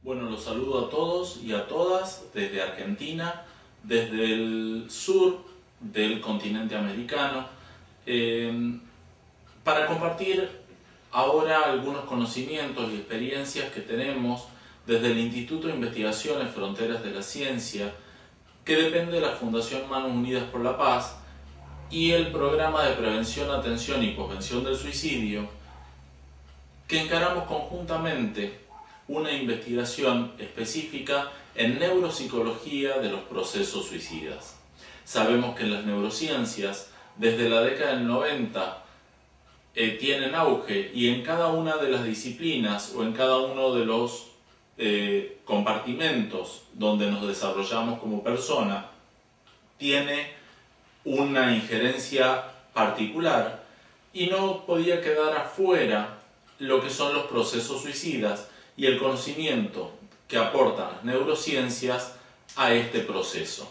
Bueno, los saludo a todos y a todas desde Argentina, desde el sur del continente americano, para compartir ahora algunos conocimientos y experiencias que tenemos desde el Instituto de Investigaciones Fronteras de la Ciencia, que depende de la Fundación Manos Unidas por la Paz, y el Programa de Prevención, Atención y Posvención del Suicidio, que encaramos conjuntamente una investigación específica en neuropsicología de los procesos suicidas. Sabemos que en las neurociencias, desde la década del 90, tienen auge, y en cada una de las disciplinas o en cada uno de los compartimentos donde nos desarrollamos como persona, tiene una injerencia particular, y no podía quedar afuera lo que son los procesos suicidas y el conocimiento que aportan las neurociencias a este proceso.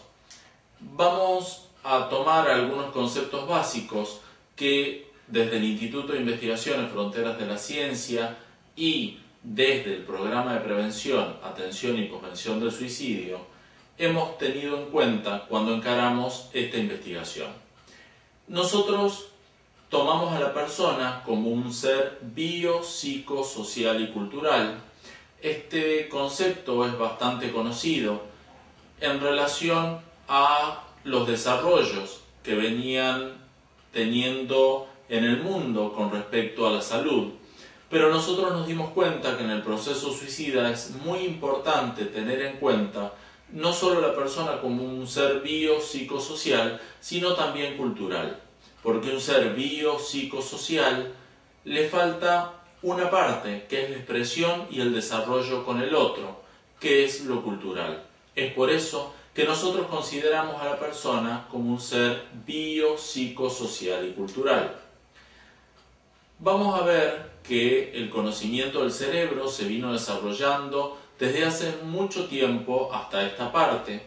Vamos a tomar algunos conceptos básicos que desde el Instituto de Investigaciones Fronteras de la Ciencia y desde el Programa de Prevención, Atención y Posvención del Suicidio hemos tenido en cuenta cuando encaramos esta investigación. Nosotros tomamos a la persona como un ser biopsicosocial y cultural. Este concepto es bastante conocido en relación a los desarrollos que venían teniendo en el mundo con respecto a la salud, pero nosotros nos dimos cuenta que en el proceso suicida es muy importante tener en cuenta no solo la persona como un ser biopsicosocial, sino también cultural, porque un ser biopsicosocial le falta una parte, que es la expresión y el desarrollo con el otro, que es lo cultural. Es por eso que nosotros consideramos a la persona como un ser biopsicosocial y cultural. Vamos a ver que el conocimiento del cerebro se vino desarrollando desde hace mucho tiempo hasta esta parte,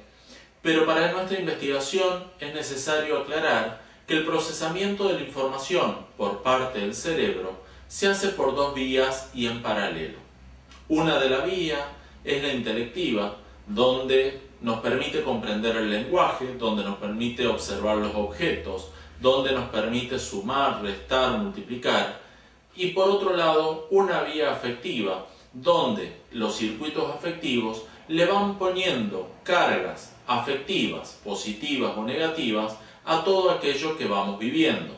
pero para nuestra investigación es necesario aclarar que el procesamiento de la información por parte del cerebro se hace por dos vías y en paralelo. Una de las vías es la intelectiva, donde nos permite comprender el lenguaje, donde nos permite observar los objetos, donde nos permite sumar, restar, multiplicar. Y por otro lado, una vía afectiva, donde los circuitos afectivos le van poniendo cargas afectivas, positivas o negativas, a todo aquello que vamos viviendo.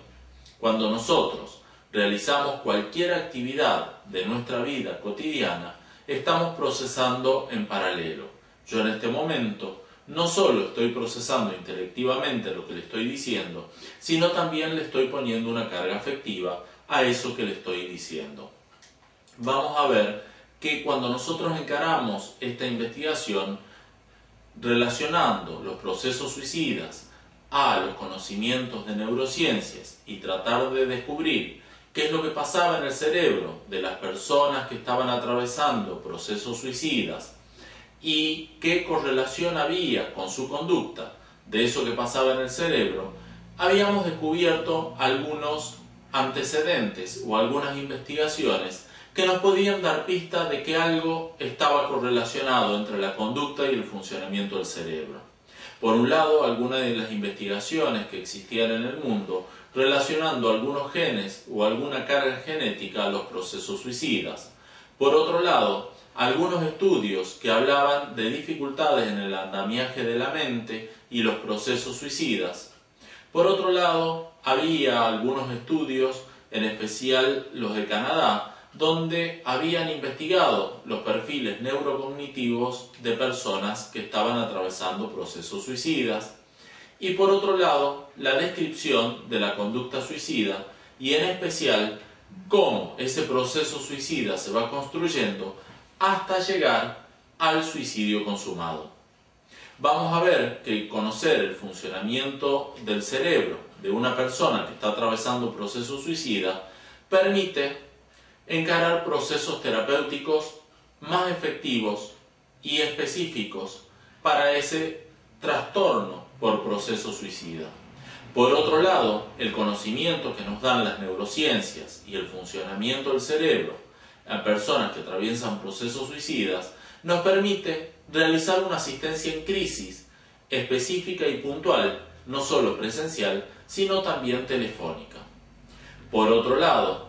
Cuando nosotros realizamos cualquier actividad de nuestra vida cotidiana, estamos procesando en paralelo. Yo en este momento no solo estoy procesando intelectivamente lo que le estoy diciendo, sino también le estoy poniendo una carga afectiva a eso que le estoy diciendo. Vamos a ver que cuando nosotros encaramos esta investigación relacionando los procesos suicidas a los conocimientos de neurociencias y tratar de descubrir qué es lo que pasaba en el cerebro de las personas que estaban atravesando procesos suicidas y qué correlación había con su conducta de eso que pasaba en el cerebro, habíamos descubierto algunos antecedentes o algunas investigaciones que nos podían dar pista de que algo estaba correlacionado entre la conducta y el funcionamiento del cerebro. Por un lado, algunas de las investigaciones que existían en el mundo relacionando algunos genes o alguna carga genética a los procesos suicidas. Por otro lado, algunos estudios que hablaban de dificultades en el andamiaje de la mente y los procesos suicidas. Por otro lado, había algunos estudios, en especial los de Canadá, donde habían investigado los perfiles neurocognitivos de personas que estaban atravesando procesos suicidas. Y por otro lado, la descripción de la conducta suicida y en especial cómo ese proceso suicida se va construyendo hasta llegar al suicidio consumado. Vamos a ver que conocer el funcionamiento del cerebro de una persona que está atravesando un proceso suicida permite encarar procesos terapéuticos más efectivos y específicos para ese trastorno por proceso suicida. Por otro lado, el conocimiento que nos dan las neurociencias y el funcionamiento del cerebro a personas que atraviesan procesos suicidas nos permite realizar una asistencia en crisis específica y puntual, no solo presencial, sino también telefónica. Por otro lado,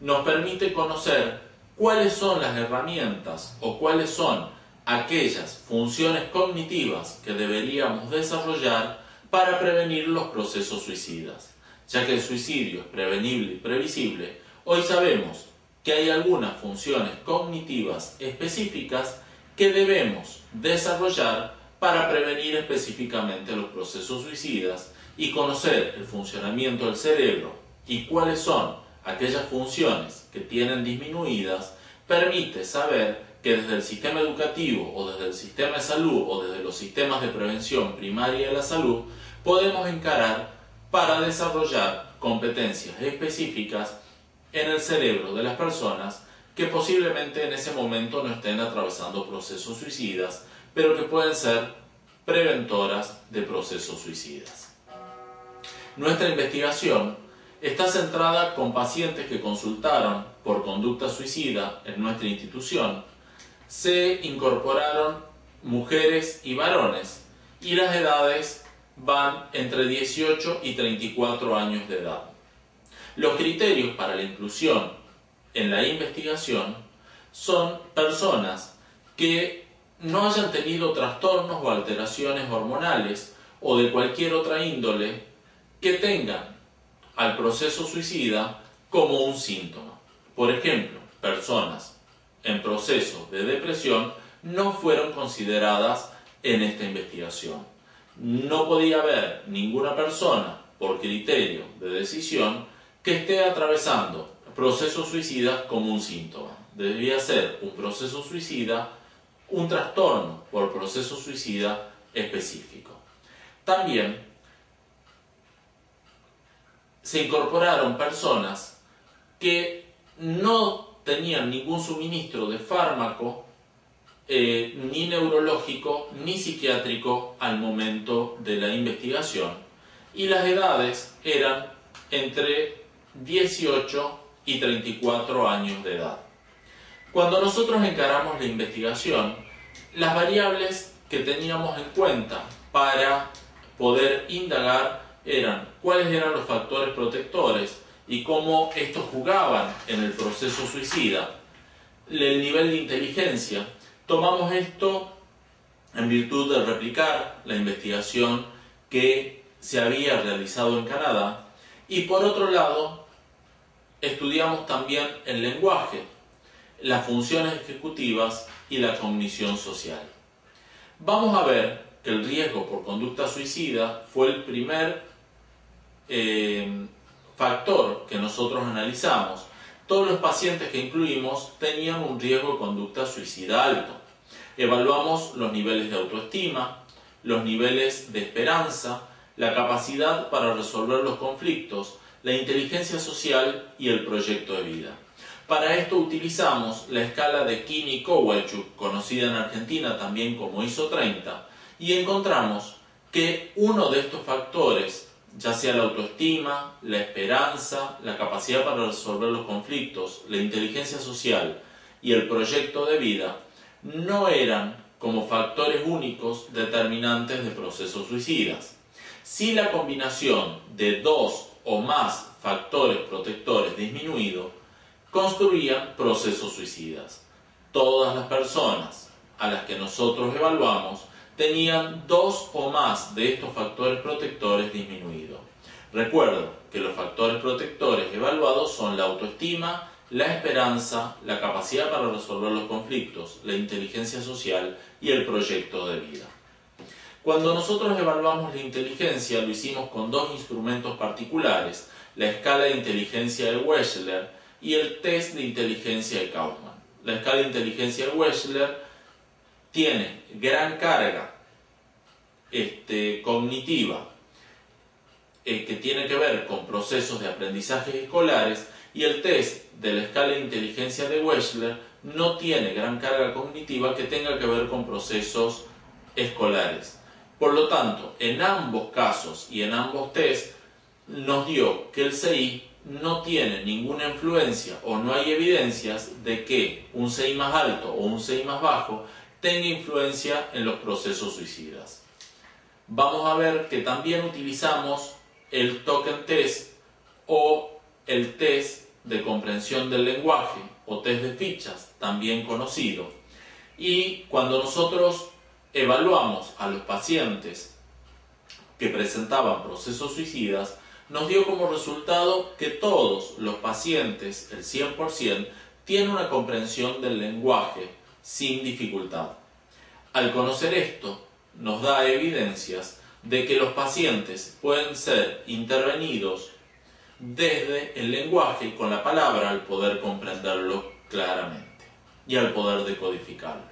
nos permite conocer cuáles son las herramientas o cuáles son aquellas funciones cognitivas que deberíamos desarrollar para prevenir los procesos suicidas. Ya que el suicidio es prevenible y previsible, hoy sabemos que hay algunas funciones cognitivas específicas que debemos desarrollar para prevenir específicamente los procesos suicidas, y conocer el funcionamiento del cerebro y cuáles son aquellas funciones que tienen disminuidas permite saber que desde el sistema educativo o desde el sistema de salud o desde los sistemas de prevención primaria de la salud podemos encarar para desarrollar competencias específicas en el cerebro de las personas que posiblemente en ese momento no estén atravesando procesos suicidas, pero que pueden ser preventoras de procesos suicidas. Nuestra investigación está centrada con pacientes que consultaron por conducta suicida en nuestra institución. Se incorporaron mujeres y varones y las edades van entre 18 y 34 años de edad. Los criterios para la inclusión en la investigación son personas que no hayan tenido trastornos o alteraciones hormonales o de cualquier otra índole que tengan al proceso suicida como un síntoma. Por ejemplo, personas en proceso de depresión no fueron consideradas en esta investigación. No podía haber ninguna persona, por criterio de decisión, que esté atravesando procesos suicidas como un síntoma. Debía ser un proceso suicida, un trastorno por proceso suicida específico. También se incorporaron personas que no tenían ningún suministro de fármaco, ni neurológico, ni psiquiátrico al momento de la investigación, y las edades eran entre 18 y 34 años de edad. Cuando nosotros encaramos la investigación, las variables que teníamos en cuenta para poder indagar eran cuáles eran los factores protectores y cómo estos jugaban en el proceso suicida, el nivel de inteligencia. Tomamos esto en virtud de replicar la investigación que se había realizado en Canadá, y por otro lado estudiamos también el lenguaje, las funciones ejecutivas y la cognición social. Vamos a ver que el riesgo por conducta suicida fue el primer factor que nosotros analizamos. Todos los pacientes que incluimos tenían un riesgo de conducta suicida alto. Evaluamos los niveles de autoestima, los niveles de esperanza, la capacidad para resolver los conflictos, la inteligencia social y el proyecto de vida. Para esto utilizamos la escala de Kini-Kowalchuk, conocida en Argentina también como ISO 30, y encontramos que uno de estos factores, ya sea la autoestima, la esperanza, la capacidad para resolver los conflictos, la inteligencia social y el proyecto de vida, no eran como factores únicos determinantes de procesos suicidas. Si la combinación de dos o más factores protectores disminuidos construían procesos suicidas. Todas las personas a las que nosotros evaluamos tenían dos o más de estos factores protectores disminuidos. Recuerdo que los factores protectores evaluados son la autoestima, la esperanza, la capacidad para resolver los conflictos, la inteligencia social y el proyecto de vida. Cuando nosotros evaluamos la inteligencia, lo hicimos con dos instrumentos particulares, la escala de inteligencia de Wechsler y el test de inteligencia de Kaufman. La escala de inteligencia de Wechsler tiene gran carga cognitiva que tiene que ver con procesos de aprendizaje escolares, y el test de la escala de inteligencia de Wechsler no tiene gran carga cognitiva que tenga que ver con procesos escolares. Por lo tanto, en ambos casos y en ambos test nos dio que el CI no tiene ninguna influencia o no hay evidencias de que un CI más alto o un CI más bajo tenga influencia en los procesos suicidas. Vamos a ver que también utilizamos el token test o el test de comprensión del lenguaje o test de fichas, también conocido. Y cuando nosotros evaluamos a los pacientes que presentaban procesos suicidas, nos dio como resultado que todos los pacientes, el 100%, tienen una comprensión del lenguaje sin dificultad. Al conocer esto, nos da evidencias de que los pacientes pueden ser intervenidos desde el lenguaje con la palabra al poder comprenderlo claramente y al poder decodificarlo.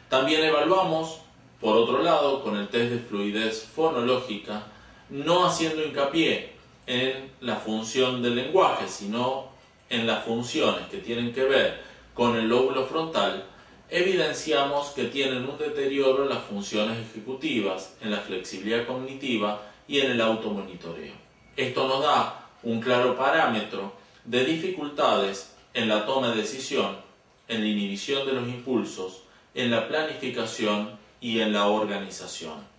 También evaluamos, por otro lado, con el test de fluidez fonológica, no haciendo hincapié en la función del lenguaje, sino en las funciones que tienen que ver con el lóbulo frontal, evidenciamos que tienen un deterioro en las funciones ejecutivas, en la flexibilidad cognitiva y en el automonitoreo. Esto nos da un claro parámetro de dificultades en la toma de decisión, en la inhibición de los impulsos, en la planificación y en la organización.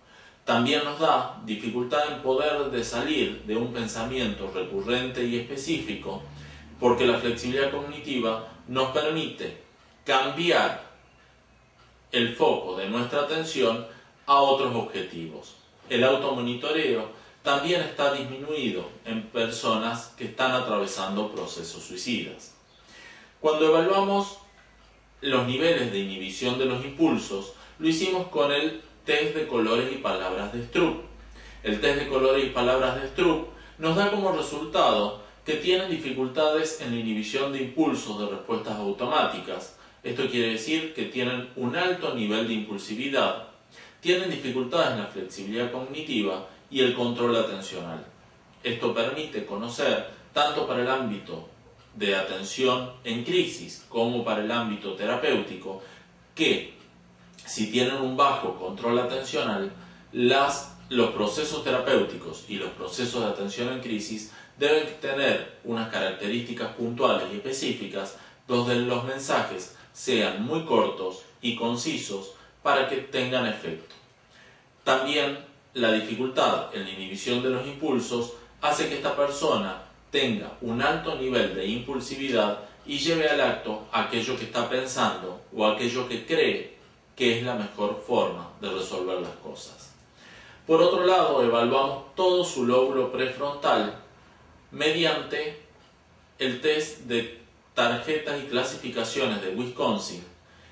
También nos da dificultad en poder de salir de un pensamiento recurrente y específico, porque la flexibilidad cognitiva nos permite cambiar el foco de nuestra atención a otros objetivos. El automonitoreo también está disminuido en personas que están atravesando procesos suicidas. Cuando evaluamos los niveles de inhibición de los impulsos, lo hicimos con el test de colores y palabras de Stroop. El test de colores y palabras de Stroop nos da como resultado que tienen dificultades en la inhibición de impulsos de respuestas automáticas. Esto quiere decir que tienen un alto nivel de impulsividad, tienen dificultades en la flexibilidad cognitiva y el control atencional. Esto permite conocer, tanto para el ámbito de atención en crisis como para el ámbito terapéutico, que si tienen un bajo control atencional, los procesos terapéuticos y los procesos de atención en crisis deben tener unas características puntuales y específicas donde los mensajes sean muy cortos y concisos para que tengan efecto. También la dificultad en la inhibición de los impulsos hace que esta persona tenga un alto nivel de impulsividad y lleve al acto aquello que está pensando o aquello que cree que es la mejor forma de resolver las cosas. Por otro lado, evaluamos todo su lóbulo prefrontal mediante el test de tarjetas y clasificaciones de Wisconsin,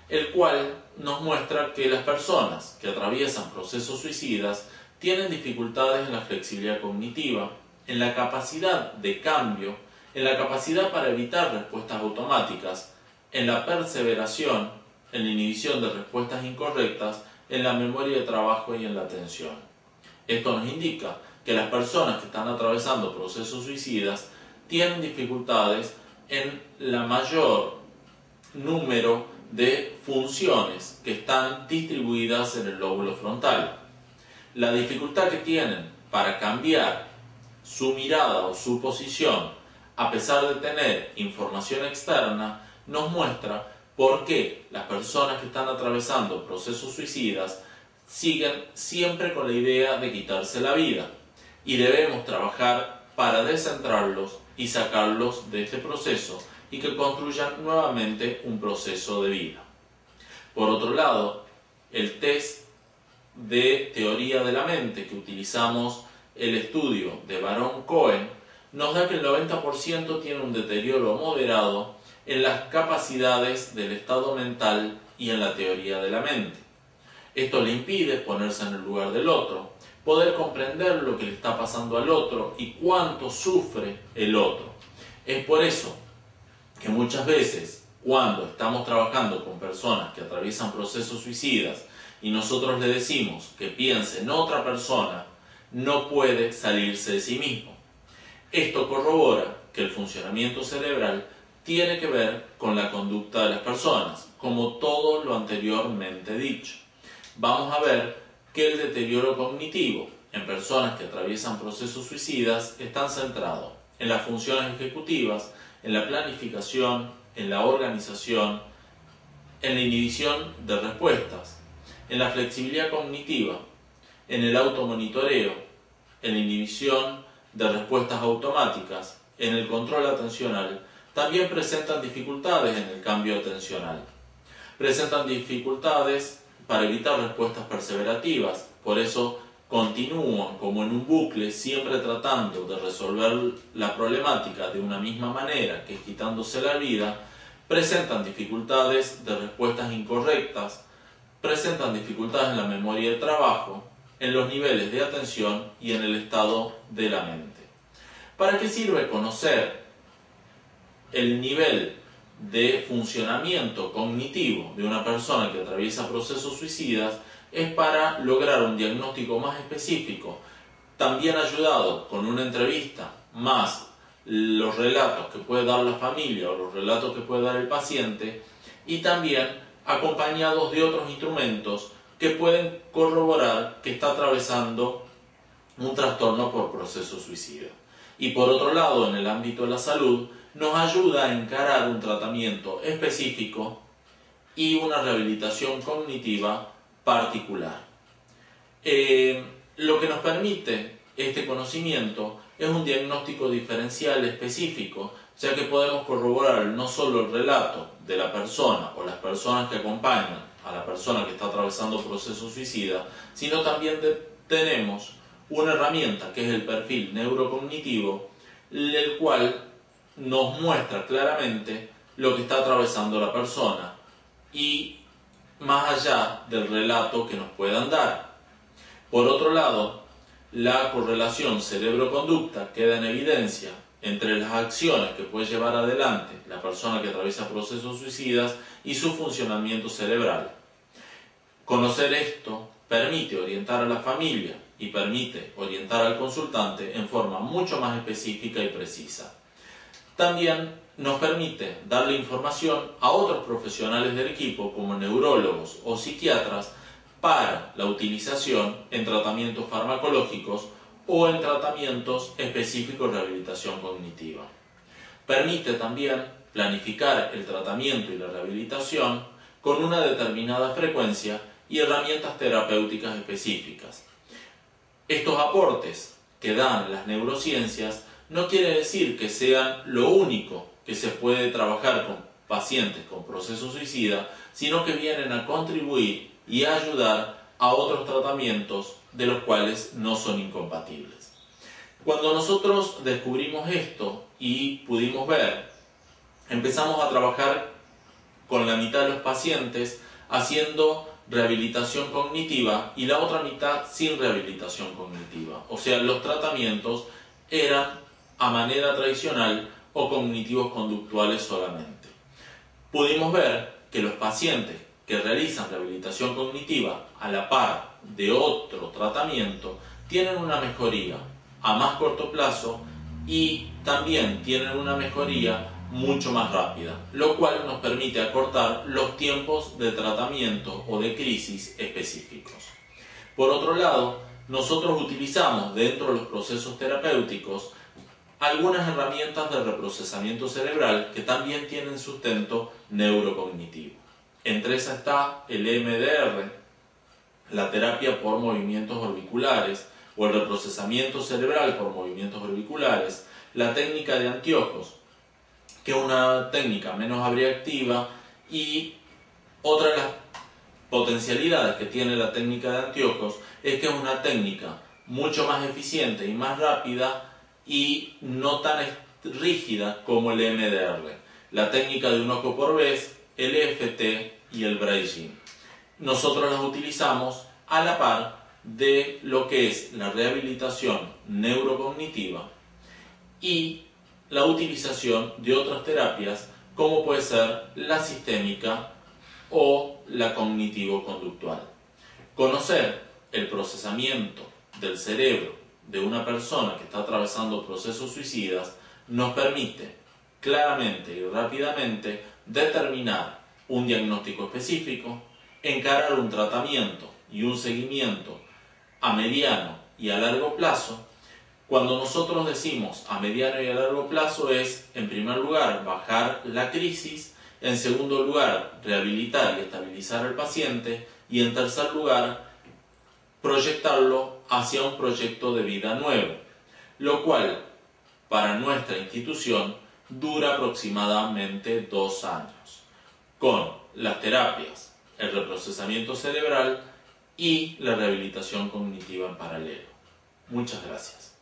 el cual nos muestra que las personas que atraviesan procesos suicidas tienen dificultades en la flexibilidad cognitiva, en la capacidad de cambio, en la capacidad para evitar respuestas automáticas, en la perseveración, en la inhibición de respuestas incorrectas, en la memoria de trabajo y en la atención. Esto nos indica que las personas que están atravesando procesos suicidas tienen dificultades en la mayor número de funciones que están distribuidas en el lóbulo frontal. La dificultad que tienen para cambiar su mirada o su posición a pesar de tener información externa nos muestra por qué las personas que están atravesando procesos suicidas siguen siempre con la idea de quitarse la vida, y debemos trabajar para descentrarlos y sacarlos de este proceso y que construyan nuevamente un proceso de vida. Por otro lado, el test de teoría de la mente que utilizamos, el estudio de Baron Cohen, nos da que el 90% tiene un deterioro moderado en las capacidades del estado mental y en la teoría de la mente. Esto le impide ponerse en el lugar del otro, poder comprender lo que le está pasando al otro y cuánto sufre el otro. Es por eso que muchas veces, cuando estamos trabajando con personas que atraviesan procesos suicidas y nosotros le decimos que piense en otra persona, no puede salirse de sí mismo. Esto corrobora que el funcionamiento cerebral tiene que ver con la conducta de las personas, como todo lo anteriormente dicho. Vamos a ver que el deterioro cognitivo en personas que atraviesan procesos suicidas están centrados en las funciones ejecutivas, en la planificación, en la organización, en la inhibición de respuestas, en la flexibilidad cognitiva, en el automonitoreo, en la inhibición de respuestas automáticas, en el control atencional. También presentan dificultades en el cambio atencional. Presentan dificultades para evitar respuestas perseverativas, por eso continúan como en un bucle, siempre tratando de resolver la problemática de una misma manera, que es quitándose la vida. Presentan dificultades de respuestas incorrectas, presentan dificultades en la memoria de trabajo, en los niveles de atención y en el estado de la mente. ¿Para qué sirve conocer el nivel de funcionamiento cognitivo de una persona que atraviesa procesos suicidas? Es para lograr un diagnóstico más específico, también ayudado con una entrevista, más los relatos que puede dar la familia o los relatos que puede dar el paciente, y también acompañados de otros instrumentos que pueden corroborar que está atravesando un trastorno por proceso suicida. Y por otro lado, en el ámbito de la salud, nos ayuda a encarar un tratamiento específico y una rehabilitación cognitiva particular. Lo que nos permite este conocimiento es un diagnóstico diferencial específico, ya que podemos corroborar no solo el relato de la persona o las personas que acompañan a la persona que está atravesando proceso suicida, sino también tenemos una herramienta que es el perfil neurocognitivo, el cual nos muestra claramente lo que está atravesando la persona y más allá del relato que nos puedan dar. Por otro lado, la correlación cerebro-conducta queda en evidencia entre las acciones que puede llevar adelante la persona que atraviesa procesos suicidas y su funcionamiento cerebral. Conocer esto permite orientar a la familia y permite orientar al consultante en forma mucho más específica y precisa. También nos permite darle información a otros profesionales del equipo, como neurólogos o psiquiatras, para la utilización en tratamientos farmacológicos o en tratamientos específicos de rehabilitación cognitiva. Permite también planificar el tratamiento y la rehabilitación con una determinada frecuencia y herramientas terapéuticas específicas. Estos aportes que dan las neurociencias no quiere decir que sean lo único que se puede trabajar con pacientes con proceso suicida, sino que vienen a contribuir y a ayudar a otros tratamientos de los cuales no son incompatibles. Cuando nosotros descubrimos esto y pudimos ver, empezamos a trabajar con la mitad de los pacientes haciendo rehabilitación cognitiva y la otra mitad sin rehabilitación cognitiva. O sea, los tratamientos eran a manera tradicional o cognitivos conductuales solamente. Pudimos ver que los pacientes que realizan rehabilitación cognitiva a la par de otro tratamiento tienen una mejoría a más corto plazo y también tienen una mejoría mucho más rápida, lo cual nos permite acortar los tiempos de tratamiento o de crisis específicos. Por otro lado, nosotros utilizamos dentro de los procesos terapéuticos algunas herramientas de reprocesamiento cerebral que también tienen sustento neurocognitivo. Entre esas está el EMDR, la terapia por movimientos orbiculares o el reprocesamiento cerebral por movimientos orbiculares, la técnica de anteojos, que es una técnica menos abreactiva, y otra de las potencialidades que tiene la técnica de anteojos es que es una técnica mucho más eficiente y más rápida y no tan rígida como el EMDR, la técnica de un ojo por vez, el EFT y el Braille. Nosotros las utilizamos a la par de lo que es la rehabilitación neurocognitiva y la utilización de otras terapias como puede ser la sistémica o la cognitivo-conductual. Conocer el procesamiento del cerebro de una persona que está atravesando procesos suicidas nos permite claramente y rápidamente determinar un diagnóstico específico, encarar un tratamiento y un seguimiento a mediano y a largo plazo. Cuando nosotros decimos a mediano y a largo plazo es, en primer lugar, bajar la crisis En segundo lugar, rehabilitar y estabilizar al paciente. Y en tercer lugar, proyectarlo hacia un proyecto de vida nuevo, lo cual para nuestra institución dura aproximadamente 2 años, con las terapias, el reprocesamiento cerebral y la rehabilitación cognitiva en paralelo. Muchas gracias.